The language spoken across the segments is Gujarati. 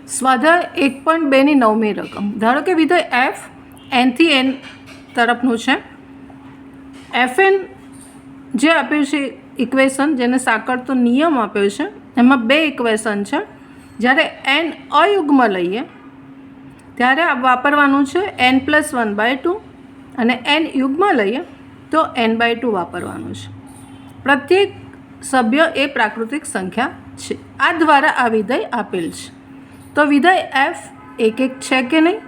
સ્વાધ્યાય 1.2ની 9મી રકમ. ધારો કે વિધેય એફ એનથી એન તરફનું છે. એફ એન જે આપ્યું છે ઇક્વેશન, જેને સાંકળતો નિયમ આપ્યો છે, એમાં બે ઇક્વેશન છે. જ્યારે એન અયુગ્મ લઈએ ત્યારે વાપરવાનું છે n+1/2 અને એન યુગ્મ લઈએ તો n/2 વાપરવાનું છે. પ્રત્યેક સભ્ય એ પ્રાકૃતિક સંખ્યા છે. આ દ્વારા આ વિધેય આપેલ છે. તો વિધેય એફ એક છે કે નહીં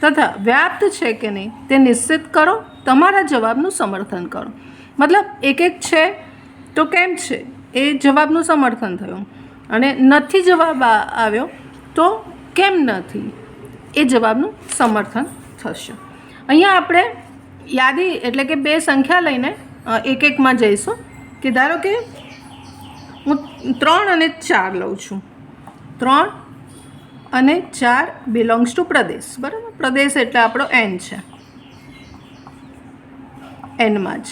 તથા વ્યાપ્ત છે કે નહીં તે નિશ્ચિત કરો. તમારા જવાબનું સમર્થન કરો. મતલબ એક છે તો કેમ છે એ જવાબનું સમર્થન થયું, અને નથી જવાબ આવ્યો તો કેમ નથી એ જવાબનું સમર્થન થશે. અહીંયા આપણે યાદી એટલે કે બે સંખ્યા લઈને એકમાં જઈશું. કે ધારો કે હું 3 અને 4 લઉં છું. 3 અને 4 બિલોંગ્સ ટુ પ્રદેશ. બરાબર, પ્રદેશ એટલે આપણો એન છે, એનમાં જ.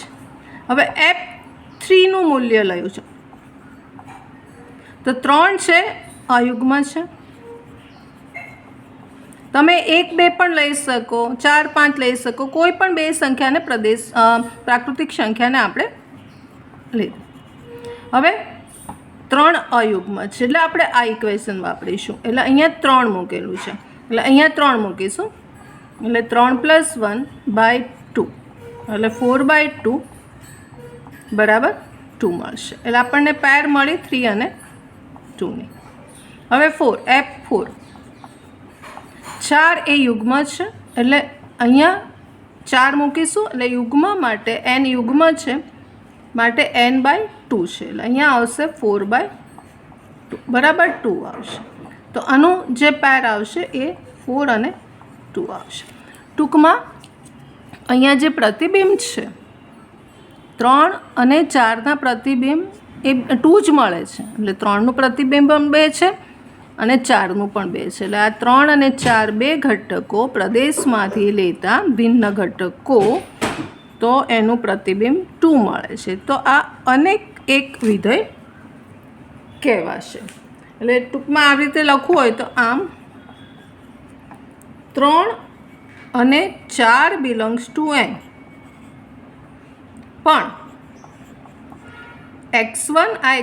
હવે F3નું મૂલ્ય લયું છે તો 3 છે અયુગ્મ છે. તમે 1, 2 પણ લઈ શકો, 4, 5 લઈ શકો. કોઈ પણ બે સંખ્યાને પ્રાકૃતિક સંખ્યાને આપણે લીધું. હવે 3 અયુગ્મ છે એટલે આપણે આ ઇક્વેશન વાપરીશું. એટલે અહીંયા 3 મૂકેલું છે એટલે અહીંયા 3 મૂકીશું. એટલે 3+1/2 એટલે 4/2 બરાબર 2 મળશે. એટલે આપણને પેર મળી 3 અને 2ની. હવે F4 4 એ યુગ્મ છે એટલે અહીંયા 4 મૂકીશું. એટલે યુગ્મ માટે n યુગ્મ છે માટે n/2 છે. એટલે અહીંયા આવશે 4/2 બરાબર 2 આવશે. તો આનું જે પેર આવશે એ 4 અને 2 આવશે. ટૂંકમાં અહીંયા જે પ્રતિબિંબ છે 3 અને 4ના પ્રતિબિંબ એ 2 જ મળે છે. એટલે 3નું પ્રતિબિંબ પણ 2 છે અને 4નું પણ 2 છે. એટલે આ 3 અને 4 બે ઘટકો પ્રદેશમાંથી લેતા ભિન્ન ઘટકો, તો એનું પ્રતિબિંબ 2 મળે છે. તો આ અનેક એક વિધેય કહેવાશે. એટલે ટૂંકમાં આવી રીતે લખવું હોય તો આમ 3 અને 4 બિલોંગ્સ ટુ એન, પણ x1 આ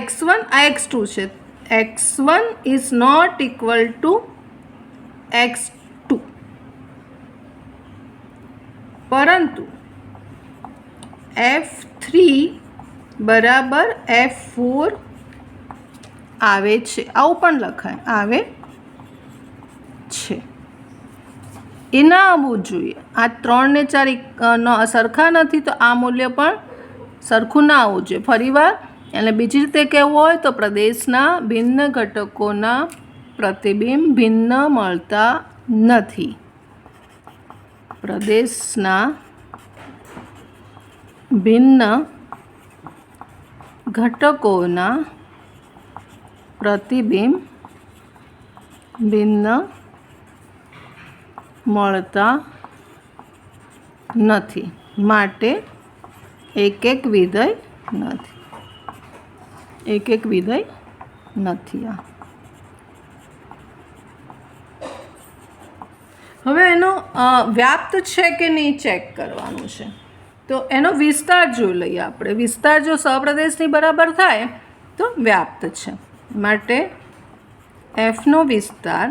x2 છે. x1 is not equal two x2, પરંતુ F3 બરાબર F4 આવે છે. આવું પણ લખાય, આવે છે. એ ના આવવું જોઈએ. આ 3 ને 4 સરખા નથી તો આ મૂલ્ય પણ સરખું ના આવવું જોઈએ. ફરીવાર એટલે બીજી રીતે કહેવું હોય તો પ્રદેશના ભિન્ન ઘટકોના પ્રતિબિંબ ભિન્ન મળતા નથી. પ્રદેશના ભિન્ન ઘટકોના પ્રતિબિંબ ભિન્ન મળતા નથી માટે એક વિધેય નથી. એક વિધેય નથી. આ હવે એનો વ્યાપ્ત છે કે નહીં ચેક કરવાનું છે. તો એનો વિસ્તાર જોઈ લઈએ આપણે. વિસ્તાર જો સહપ્રદેશની બરાબર થાય તો વ્યાપ્ત છે. માટે એફનો વિસ્તાર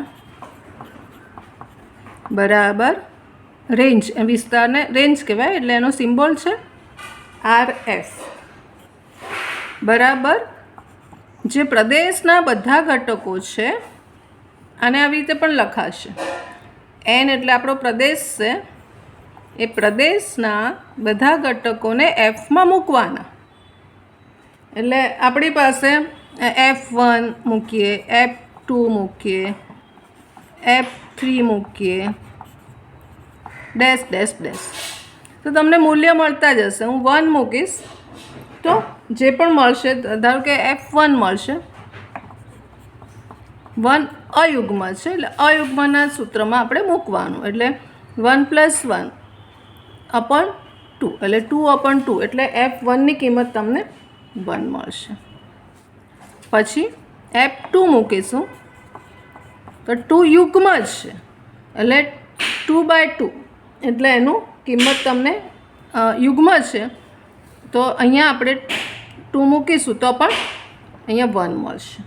બરાબર રેન્જ. વિસ્તારને રેન્જ કહેવાય એટલે એનો સિમ્બોલ છે RF બરાબર જે પ્રદેશના બધા ઘટકો છે. આને આવી રીતે પણ લખાશે. n એટલે આપણો પ્રદેશ છે. એ પ્રદેશના બધા ઘટકોને Fમાં મૂકવાના. એટલે આપણી પાસે F1 મૂકીએ, F2 મૂકીએ, F3 મૂકીએ, ડેશ ડેશ ડેશ, તો તમને મૂલ્ય મળતા જશે. હું 1 મૂકીશ તો જે પણ મળશે, ધારો કે F1 મળશે. 1 અયુગ્મ છે એટલે અયુગ્મના સૂત્રમાં આપણે મૂકવાનું. એટલે 1+1/2 એટલે 2/2 એટલે F1ની કિંમત તમને 1 મળશે. પછી F2 મૂકીશું તો 2 યુગ્મ જ છે, એટલે 2/2 એટલે એનું કિંમત તમને યુગ્મ છે. તો અહીંયા આપણે 2 મૂકીશું તો પણ અહીંયા 1 મળશે.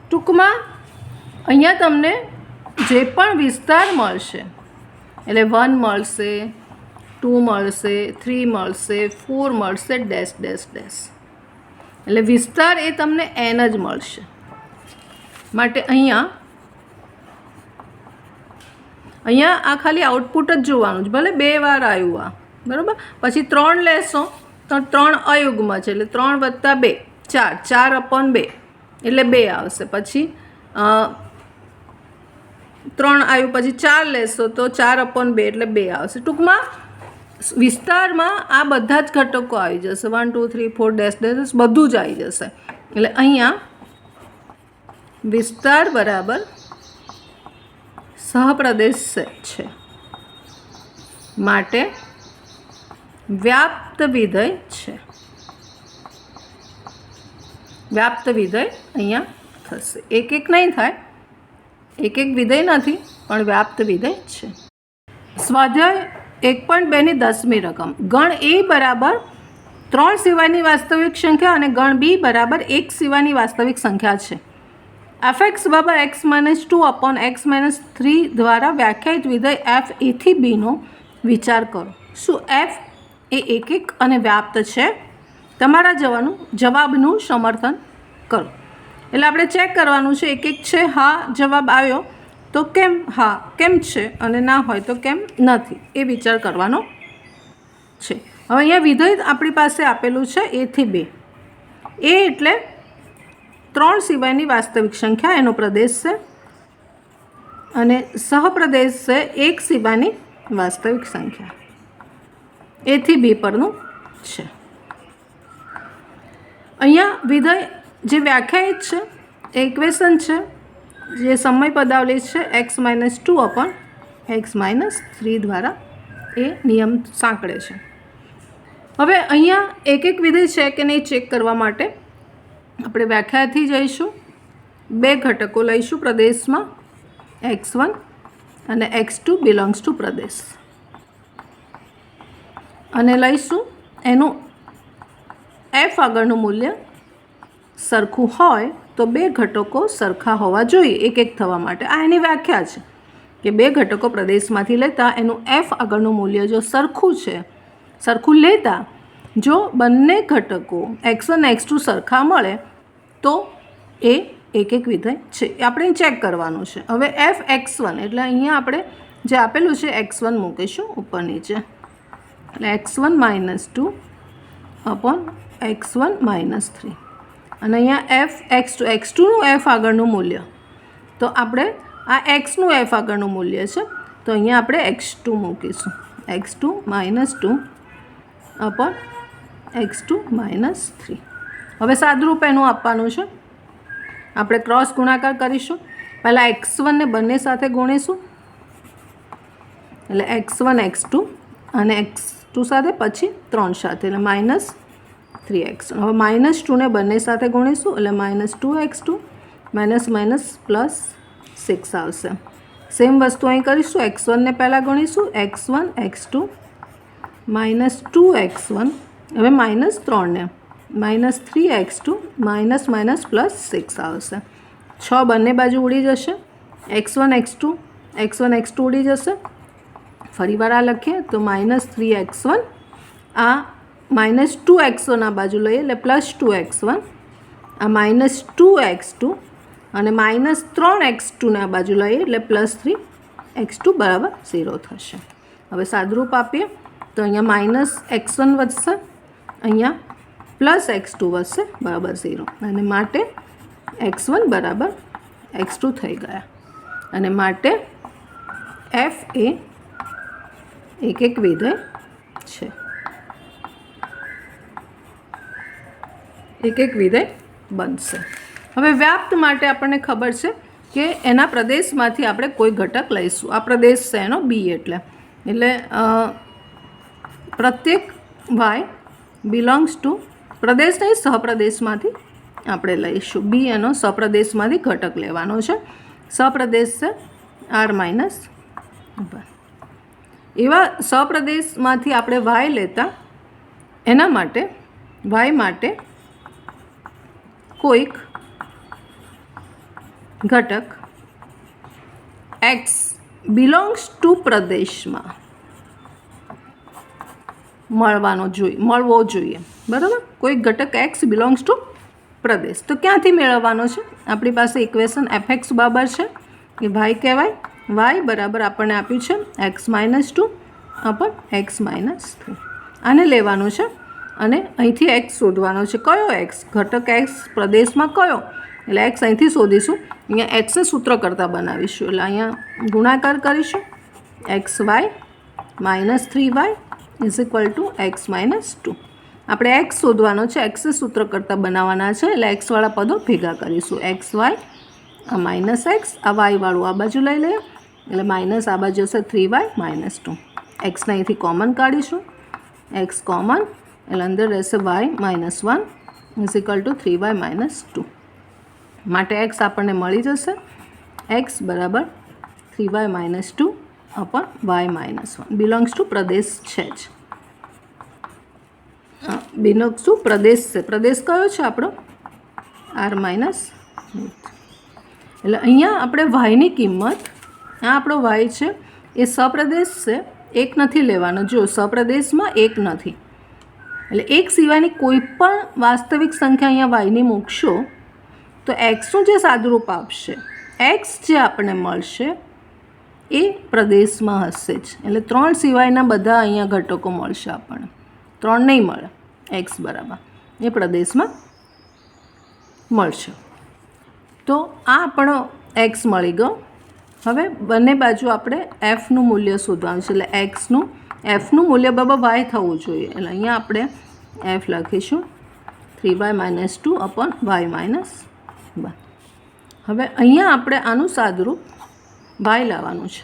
ટૂંકમાં અહીંયા તમને જે પણ વિસ્તાર મળશે એટલે 1 મળશે, 2 મળશે, 3 મળશે, 4 મળશે, ડેશ ડેશ ડેશ, એટલે વિસ્તાર એ તમને n જ મળશે. માટે અહીંયા આ ખાલી આઉટપુટ જ જોવાનું છે, ભલે 2 વાર આવ્યું આ, બરાબર. પછી 3 લેશો તો 3 અયુગ્મ છે, એટલે 3 + 2 4, 4/2 એટલે 2 આવશે. પછી 3 આવ્યું, પછી 4 લેશો તો 4/2 એટલે 2 આવશે. ટૂંકમાં વિસ્તારમાં આ બધા જ ઘટકો આવી જશે, 1 2 3 4 ડેશ ડેશ બધું જ આવી જશે. એટલે અહીંયા વિસ્તાર બરાબર સહપ્રદેશ છે, માટે વ્યાપ્ત વિધેય છે. વ્યાપ્ત વિધેય અહીંયા થશે. એક નહીં થાય, એક વિધેય નથી, પણ વ્યાપ્ત વિધેય છે. સ્વાધ્યાય 1.2 10મી રકમ. ગણ એ બરાબર 3 સિવાયની વાસ્તવિક સંખ્યા અને ગણ બી બરાબર 1 સિવાયની વાસ્તવિક સંખ્યા છે. fx બરાબર x - 2/x - 3 દ્વારા વ્યાખ્યાયિત વિધેય f a થી b નો વિચાર કરો. શું f એ એકિક અને વ્યાપ્ત છે? તમારા જવાબનું સમર્થન કરો. એટલે આપણે ચેક કરવાનું છે, એકિક છે, હા જવાબ આવ્યો તો કેમ હા કેમ છે, અને ના હોય તો કેમ નથી, એ વિચાર કરવાનો છે. હવે અહીંયા વિધેય આપણી પાસે આપેલું છે a થી b. એ એટલે 3 સિવાયની વાસ્તવિક સંખ્યા, એનો પ્રદેશ છે, અને સહપ્રદેશ છે 1 સિવાયની વાસ્તવિક સંખ્યા, a થી b પરનું છે. અહીંયા વિધેય જે વ્યાખ્યાયિત છે એ ઇક્વેશન છે, જે સમય પદાવલી છે x - 2/x - 3 દ્વારા એ નિયમ સાંકળે છે. હવે અહીંયા એક વિધેય છે કે નહીં ચેક કરવા માટે આપણે વ્યાખ્યાથી જઈશું. 2 ઘટકો લઈશું પ્રદેશમાં, x1 અને x2 બિલોંગ્સ ટુ પ્રદેશ, અને લઈશું એનું f આગળનું મૂલ્ય સરખું હોય તો 2 ઘટકો સરખા હોવા જોઈએ એક થવા માટે. આ એની વ્યાખ્યા છે કે 2 ઘટકો પ્રદેશમાંથી લેતા એનું f આગળનું મૂલ્ય જો સરખું લેતા જો બંને ઘટકો x1 x2 સરખા મળે તો એ એક વિધેય છે. આપણે ચેક કરવાનું છે. હવે f x1 એટલે અહીંયા આપણે જે આપેલું છે x1 મૂકીશું ઉપર નીચે, એટલે x1 - 2/x1 - 3, અને અહીંયા f x2નું f આગળનું મૂલ્ય, તો આપણે આ xનું f આગળનું મૂલ્ય છે, તો અહીંયા આપણે x2 મૂકીશું, x2 - 2/x2 - 3. હવે સાદુરૂપ એનું આપવાનું છે. આપણે ક્રોસ ગુણાકાર કરીશું. પહેલાં x1 ને બંને સાથે ગુણીશું, એટલે x1 x2 અને x2 સાથે, પછી 3 સાથે, એટલે -3x1. હવે -2 ને બંને સાથે ગુણીશું, એટલે -2x2 +6 આવશે. સેમ વસ્તુ અહીં કરીશું. x1 ને પહેલાં ગણીશું, x1 x2 -2x1, હવે -3 ને -3x2 +6 આવશે. 6 બંને બાજુ ઉડી જશે, x1 x2 ઉડી જશે. ફરીવાર આ લખીએ તો -3x1, આ -2x1 આ બાજુ લઈએ એટલે +2x1, આ -2x2 અને -3x2 ને આ બાજુ લઈએ એટલે +3x2 બરાબર 0 થશે. હવે સાદુરૂપ આપીએ તો અહીંયા -x1 વધશે, અહીંયા +x2 વધશે બરાબર 0, અને માટે x1 બરાબર x2 થઈ ગયા, અને માટે f એ એક વિધેય છે. એક વિધેય બનશે. હવે વ્યાપ્ત માટે આપણને ખબર છે કે એના પ્રદેશમાંથી આપણે કોઈ ઘટક લઈશું. આ પ્રદેશ છે એનો બી, એટલે પ્રત્યેક વાય બિલોંગ્સ ટુ પ્રદેશ નહીં સહપ્રદેશમાંથી આપણે લઈશું. બી એનો સહપ્રદેશમાંથી ઘટક લેવાનો છે. સપ્રદેશ છે R-1. એવા સપ્રદેશમાંથી આપણે y લેતા એના માટે y માટે કોઈક ઘટક x બિલોંગ્સ ટુ પ્રદેશમાં મળવો જોઈએ, બરાબર. કોઈક ઘટક x બિલોંગ્સ ટુ પ્રદેશ. તો ક્યાંથી મેળવવાનો છે? આપણી પાસે ઇક્વેશન fx બરાબર છે એ y કહેવાય. y બરાબર આપણને આપ્યું છે x-2 અપન x-3. આને લેવાનું છે અને અહીંથી x શોધવાનો છે. કયો x? ઘટક x પ્રદેશમાં કયો? એટલે x અહીંથી શોધીશું. અહીંયા xને સૂત્ર કરતાં બનાવીશું. એટલે અહીંયા ગુણાકાર કરીશું. xy -3y = x-2. આપણે x શોધવાનો છે, x સૂત્ર કરતાં બનાવવાના છે. એટલે xવાળા પદો ભેગા કરીશું. xy આ -x આ y વાળું આ બાજુ લઈ લઈએ. એટલે માઇનસ આ બાજુ હશે 3y -2. xને અહીંથી કોમન કાઢીશું. x કોમન એટલે અંદર રહેશે y -1 = 3y -2. માટે x આપણને મળી જશે x બરાબર 3y -2 અપન y -1. બિલોંગ્સ ટુ પ્રદેશ છે જ. બિલોંગ્સ ટુ પ્રદેશ છે. પ્રદેશ કયો છે આપણો? R-. એટલે અહીંયા આપણે વાયની કિંમત, આ આપણો વાય છે એ સપ્રદેશ છે, એક નથી લેવાનો. જો સપ્રદેશમાં એક નથી એટલે એક સિવાયની કોઈ પણ વાસ્તવિક સંખ્યા અહીંયા વાયની મૂકશો તો એક્સનું જે સાદુરૂપ આપશે, એક્સ જે આપણને મળશે એ પ્રદેશમાં હશે જ. એટલે 3 સિવાયના બધા અહીંયા ઘટકો મળશે આપણને. 3 નહીં મળે. એક્સ બરાબર એ પ્રદેશમાં મળશે. તો આ આપણો એક્સ મળી ગયો. હવે બંને બાજુ આપણે એફનું મૂલ્ય શોધવાનું છે. એટલે એફનું મૂલ્ય બરાબર વાય થવું જોઈએ. એટલે અહીંયા આપણે એફ લખીશું 3y -2 અપન y -1. હવે અહીંયા આપણે આનું સાદુરૂપ વાય લાવવાનું છે.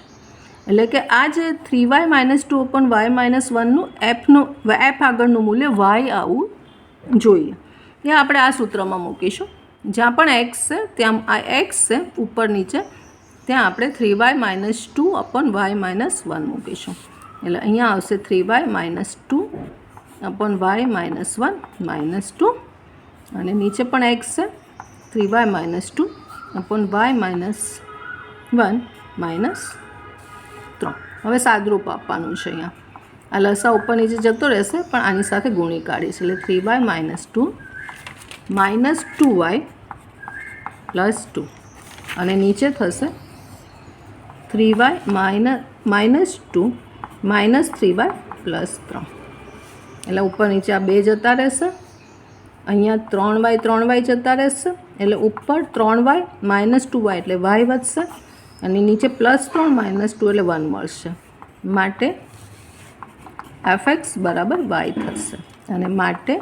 એટલે કે આ જે 3y -2 અપન y -1નું એફ આગળનું મૂલ્ય વાય આવવું જોઈએ. એ આપણે આ સૂત્રમાં મૂકીશું. જ્યાં પણ એક્સ છે ત્યાં આ એક્સ છે ઉપર નીચે, ત્યાં આપણે 3y -2 અપન y -1 મૂકીશું. એટલે અહીંયા આવશે 3y -2 અપન y -1 -2 અને નીચે પણ એક્સ છે 3y -2 અપન y -1 -3. હવે સાદુરૂપ આપવાનું છે. અહીંયા આ લસા ઉપર નીચે જતો રહેશે પણ આની સાથે ગુણી કાઢીશ. એટલે 3y -2 -2y +2 અને નીચે થશે 3y -2 -3y +3. એટલે ઉપર નીચે આ 2 જતા રહેશે. અહીંયા 3y જતા રહેશે. એટલે ઉપર 3y -2y એટલે y વધશે અને નીચે +3 -2 એટલે 1 મળશે. માટે fx બરાબર y થશે. અને માટે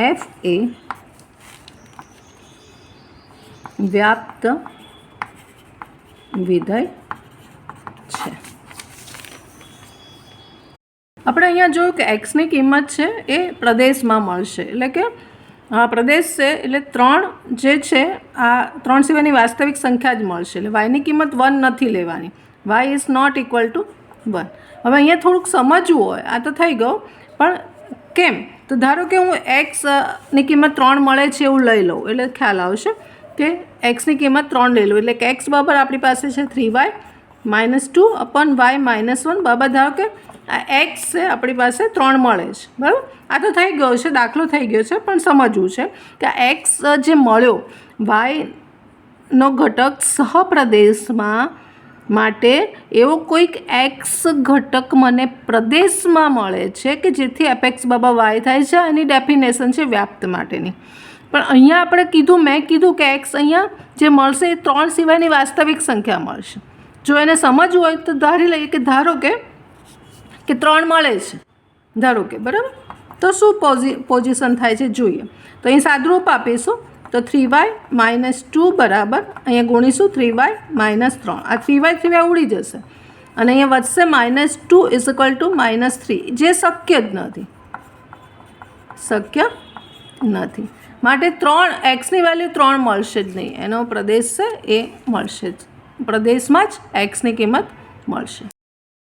f એ વ્યાપ્ત વિધેય છે. આપણે અહીંયા જોયું કે એક્સની કિંમત છે એ પ્રદેશમાં મળશે. એટલે કે પ્રદેશ છે એટલે 3 જે છે આ 3 સિવાયની વાસ્તવિક સંખ્યા જ મળશે. એટલે વાયની કિંમત 1 નથી લેવાની. y is not equal to 1. હવે અહીંયા થોડુંક સમજવું હોય. આ તો થઈ ગયું પણ કેમ? તો ધારો કે હું એક્સની કિંમત 3 મળે છે એવું લઈ લઉં એટલે ખ્યાલ આવશે કે એક્સની કિંમત 3 લઈ લઉં. એટલે કે એક્સ બરાબર આપણી પાસે છે 3y -2 અપન y -1 બરાબર. ધારો કે આ એક્સ છે આપણી પાસે 3 મળે છે, બરાબર. આ તો થઈ ગયો છે, દાખલો થઈ ગયો છે, પણ સમજવું છે કે આ એક્સ જે મળ્યો વાયનો ઘટક સહપ્રદેશમાં માટે એવો કોઈક એક્સ ઘટક મને પ્રદેશમાં મળે છે કે જેથી fx બરાબર વાય થાય છે. એની ડેફિનેશન છે વ્યાપ્ત માટેની. પણ અહીંયા આપણે મેં કીધું કે એક્સ અહીંયા જે મળશે એ 3 સિવાયની વાસ્તવિક સંખ્યા મળશે. જો એને સમજવું હોય તો ધારી લઈએ કે ધારો કે 3 મળે છે, ધારો કે, બરાબર. તો શું પોઝિશન થાય છે જોઈએ. તો અહીં સાદુરૂપ આપીશું. તો 3y -2 બરાબર અહીંયા ગુણીશું 3y -3. આ 3y ઉડી જશે અને અહીંયા વધશે -2 = -3, જે શક્ય જ નથી. માટે 3 એક્સની વેલ્યુ 3 મળશે જ નહીં. એનો પ્રદેશ છે એ મળશે જ, પ્રદેશમાં જ એક્સની કિંમત મળશે.